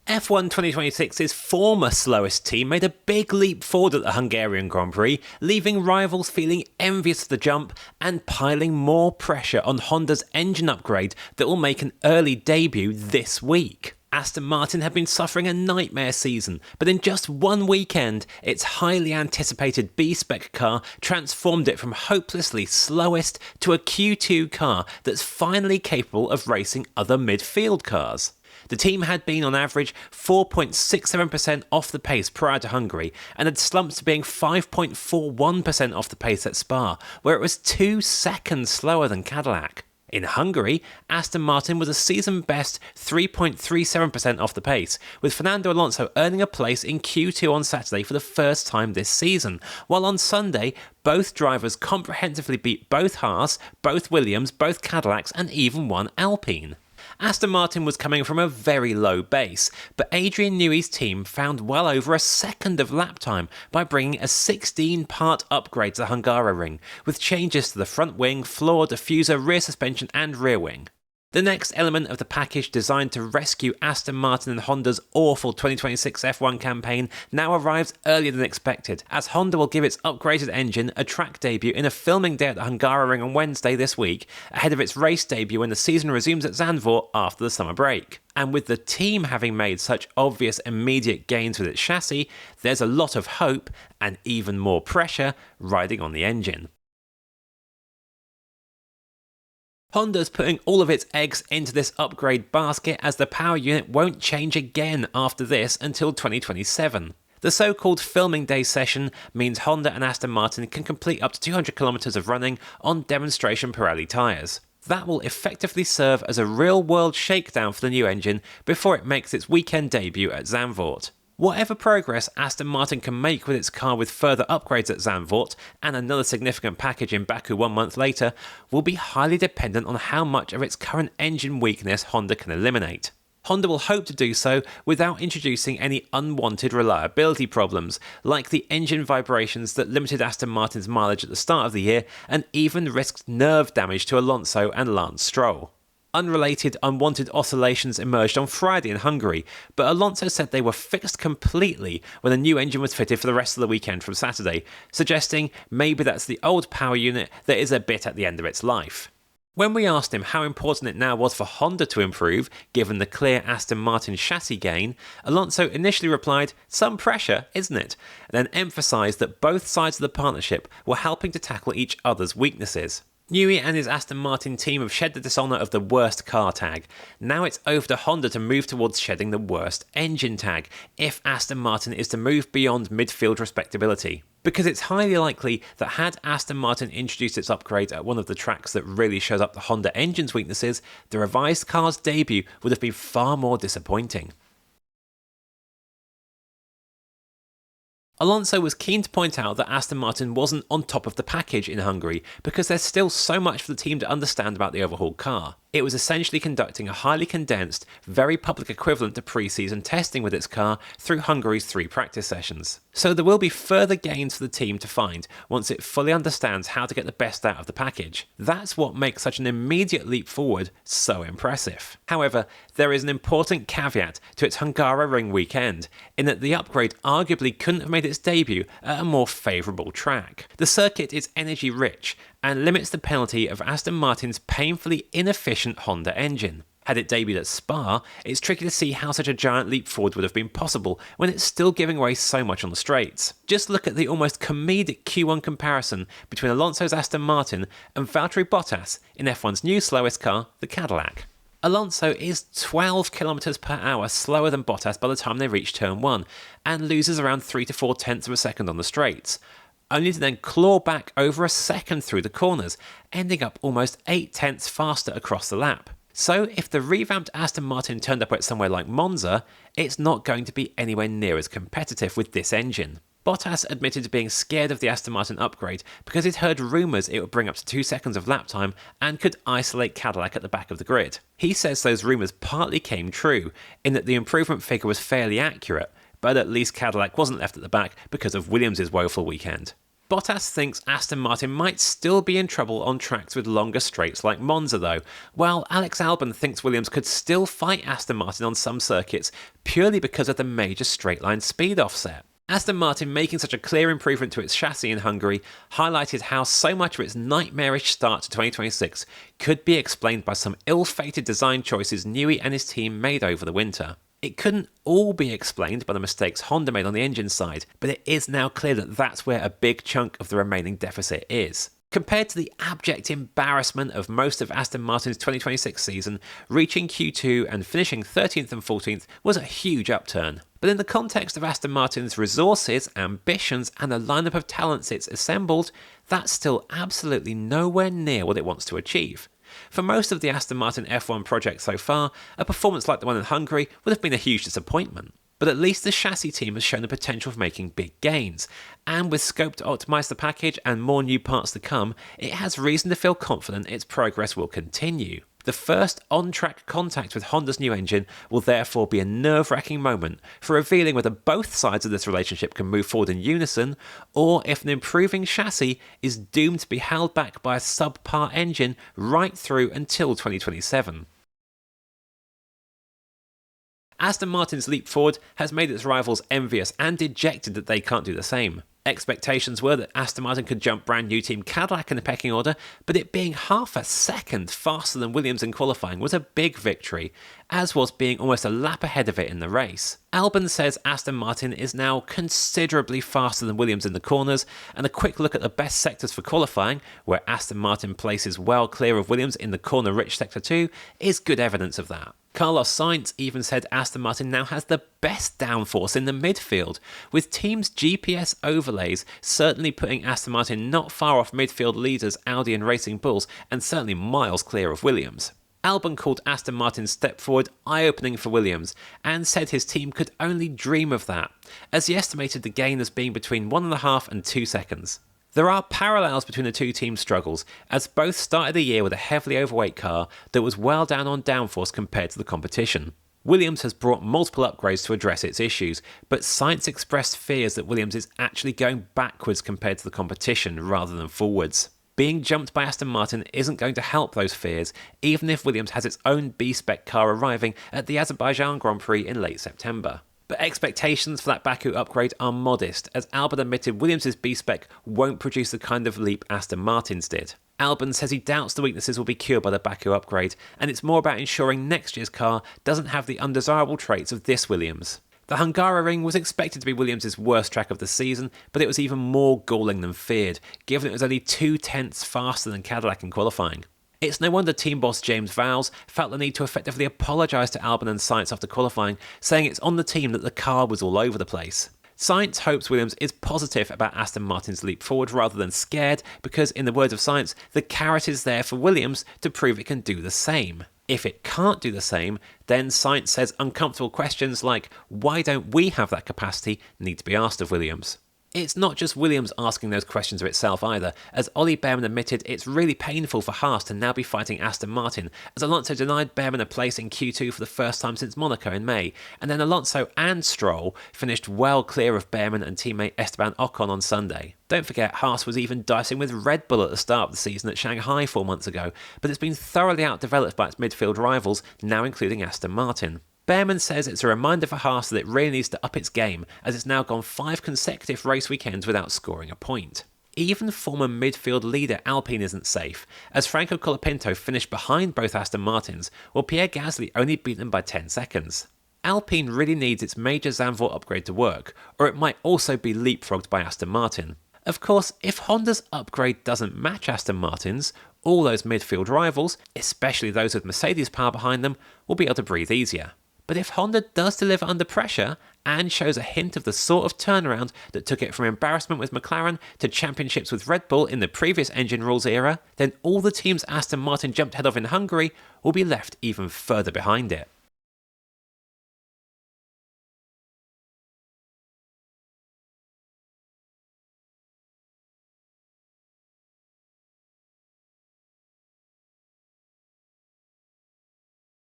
F1 2026's former slowest team made a big leap forward at the Hungarian Grand Prix, leaving rivals feeling envious of the jump and piling more pressure on Honda's engine upgrade that will make an early debut this week. Aston Martin have been suffering a nightmare season, but in just one weekend, its highly anticipated B-spec car transformed it from hopelessly slowest to a Q2 car that's finally capable of racing other midfield cars. The team had been on average 4.67% off the pace prior to Hungary and had slumped to being 5.41% off the pace at Spa, where it was 2 seconds slower than Cadillac. In Hungary, Aston Martin was a season-best 3.37% off the pace, with Fernando Alonso earning a place in Q2 on Saturday for the first time this season, while on Sunday, both drivers comprehensively beat both Haas, both Williams, both Cadillacs, and even one Alpine. Aston Martin was coming from a very low base, but Adrian Newey's team found well over a second of lap time by bringing a 16-part upgrade to the Hungaroring, with changes to the front wing, floor, diffuser, rear suspension and rear wing. The next element of the package designed to rescue Aston Martin and Honda's awful 2026 F1 campaign now arrives earlier than expected, as Honda will give its upgraded engine a track debut in a filming day at the Hungaroring on Wednesday this week, ahead of its race debut when the season resumes at Zandvoort after the summer break. And with the team having made such obvious immediate gains with its chassis, there's a lot of hope and even more pressure riding on the engine. Honda's putting all of its eggs into this upgrade basket as the power unit won't change again after this until 2027. The so-called filming day session means Honda and Aston Martin can complete up to 200 kilometers of running on demonstration Pirelli tyres. That will effectively serve as a real-world shakedown for the new engine before it makes its weekend debut at Zandvoort. Whatever progress Aston Martin can make with its car with further upgrades at Zandvoort and another significant package in Baku 1 month later will be highly dependent on how much of its current engine weakness Honda can eliminate. Honda will hope to do so without introducing any unwanted reliability problems, like the engine vibrations that limited Aston Martin's mileage at the start of the year and even risked nerve damage to Alonso and Lance Stroll. Unrelated, unwanted oscillations emerged on Friday in Hungary, but Alonso said they were fixed completely when a new engine was fitted for the rest of the weekend from Saturday, suggesting maybe that's the old power unit that is a bit at the end of its life. When we asked him how important it now was for Honda to improve, given the clear Aston Martin chassis gain, Alonso initially replied, "Some pressure, isn't it?" and then emphasised that both sides of the partnership were helping to tackle each other's weaknesses. Newey and his Aston Martin team have shed the dishonour of the worst car tag. Now it's over to Honda to move towards shedding the worst engine tag, if Aston Martin is to move beyond midfield respectability. Because it's highly likely that had Aston Martin introduced its upgrade at one of the tracks that really shows up the Honda engine's weaknesses, the revised car's debut would have been far more disappointing. Alonso was keen to point out that Aston Martin wasn't on top of the package in Hungary because there's still so much for the team to understand about the overhauled car. It was essentially conducting a highly condensed, very public equivalent to pre-season testing with its car through Hungary's 3 practice sessions. So there will be further gains for the team to find once it fully understands how to get the best out of the package. That's what makes such an immediate leap forward so impressive. However, there is an important caveat to its Hungaroring weekend, in that the upgrade arguably couldn't have made its debut at a more favourable track. The circuit is energy rich and limits the penalty of Aston Martin's painfully inefficient Honda engine. Had it debuted at Spa, it's tricky to see how such a giant leap forward would have been possible when it's still giving away so much on the straights. Just look at the almost comedic Q1 comparison between Alonso's Aston Martin and Valtteri Bottas in F1's new slowest car, the Cadillac. Alonso is 12 km per hour slower than Bottas by the time they reach turn 1, and loses around 3 to 4 tenths of a second on the straights, only to then claw back over a second through the corners, ending up almost 8 tenths faster across the lap. So if the revamped Aston Martin turned up at somewhere like Monza, it's not going to be anywhere near as competitive with this engine. Bottas admitted to being scared of the Aston Martin upgrade because he'd heard rumours it would bring up to 2 seconds of lap time and could isolate Cadillac at the back of the grid. He says those rumours partly came true, in that the improvement figure was fairly accurate, but at least Cadillac wasn't left at the back because of Williams' woeful weekend. Bottas thinks Aston Martin might still be in trouble on tracks with longer straights like Monza though, while Alex Albon thinks Williams could still fight Aston Martin on some circuits purely because of the major straight line speed offset. Aston Martin making such a clear improvement to its chassis in Hungary highlighted how so much of its nightmarish start to 2026 could be explained by some ill-fated design choices Newey and his team made over the winter. It couldn't all be explained by the mistakes Honda made on the engine side, but it is now clear that that's where a big chunk of the remaining deficit is. Compared to the abject embarrassment of most of Aston Martin's 2026 season, reaching Q2 and finishing 13th and 14th was a huge upturn. But in the context of Aston Martin's resources, ambitions, and the lineup of talents it's assembled, that's still absolutely nowhere near what it wants to achieve. For most of the Aston Martin F1 project so far, a performance like the one in Hungary would have been a huge disappointment. But at least the chassis team has shown the potential for making big gains, and with scope to optimise the package and more new parts to come, it has reason to feel confident its progress will continue. The first on-track contact with Honda's new engine will therefore be a nerve-wracking moment for revealing whether both sides of this relationship can move forward in unison, or if an improving chassis is doomed to be held back by a subpar engine right through until 2027. Aston Martin's leap forward has made its rivals envious and dejected that they can't do the same. Expectations were that Aston Martin could jump brand new team Cadillac in the pecking order, but it being half a second faster than Williams in qualifying was a big victory, as was being almost a lap ahead of it in the race. Albon says Aston Martin is now considerably faster than Williams in the corners, and a quick look at the best sectors for qualifying, where Aston Martin places well clear of Williams in the corner-rich sector 2, is good evidence of that. Carlos Sainz even said Aston Martin now has the best downforce in the midfield, with teams' GPS overlays certainly putting Aston Martin not far off midfield leaders Audi and Racing Bulls, and certainly miles clear of Williams. Albon called Aston Martin's step forward eye-opening for Williams, and said his team could only dream of that, as he estimated the gain as being between 1.5 and 2 seconds. There are parallels between the two teams' struggles, as both started the year with a heavily overweight car that was well down on downforce compared to the competition. Williams has brought multiple upgrades to address its issues, but Sainz expressed fears that Williams is actually going backwards compared to the competition rather than forwards. Being jumped by Aston Martin isn't going to help those fears, even if Williams has its own B-spec car arriving at the Azerbaijan Grand Prix in late September. But expectations for that Baku upgrade are modest, as Albon admitted Williams' B-spec won't produce the kind of leap Aston Martin's did. Albon says he doubts the weaknesses will be cured by the Baku upgrade, and it's more about ensuring next year's car doesn't have the undesirable traits of this Williams. The Hungaroring was expected to be Williams' worst track of the season, but it was even more galling than feared, given it was only 0.2 faster than Cadillac in qualifying. It's no wonder team boss James Vowles felt the need to effectively apologise to Albon and Sainz after qualifying, saying it's on the team that the car was all over the place. Sainz hopes Williams is positive about Aston Martin's leap forward rather than scared, because in the words of Sainz, the carrot is there for Williams to prove it can do the same. If it can't do the same, then Sainz says uncomfortable questions like, why don't we have that capacity, need to be asked of Williams. It's not just Williams asking those questions of itself either, as Ollie Behrman admitted it's really painful for Haas to now be fighting Aston Martin, as Alonso denied Behrman a place in Q2 for the first time since Monaco in May, and then Alonso and Stroll finished well clear of Behrman and teammate Esteban Ocon on Sunday. Don't forget, Haas was even dicing with Red Bull at the start of the season at Shanghai 4 months ago, but it's been thoroughly outdeveloped by its midfield rivals, now including Aston Martin. Behrman says it's a reminder for Haas that it really needs to up its game, as it's now gone 5 consecutive race weekends without scoring a point. Even former midfield leader Alpine isn't safe, as Franco Colapinto finished behind both Aston Martins, while Pierre Gasly only beat them by 10 seconds. Alpine really needs its major Zandvoort upgrade to work, or it might also be leapfrogged by Aston Martin. Of course, if Honda's upgrade doesn't match Aston Martin's, all those midfield rivals, especially those with Mercedes power behind them, will be able to breathe easier. But if Honda does deliver under pressure and shows a hint of the sort of turnaround that took it from embarrassment with McLaren to championships with Red Bull in the previous engine rules era, then all the teams Aston Martin jumped ahead of in Hungary will be left even further behind it.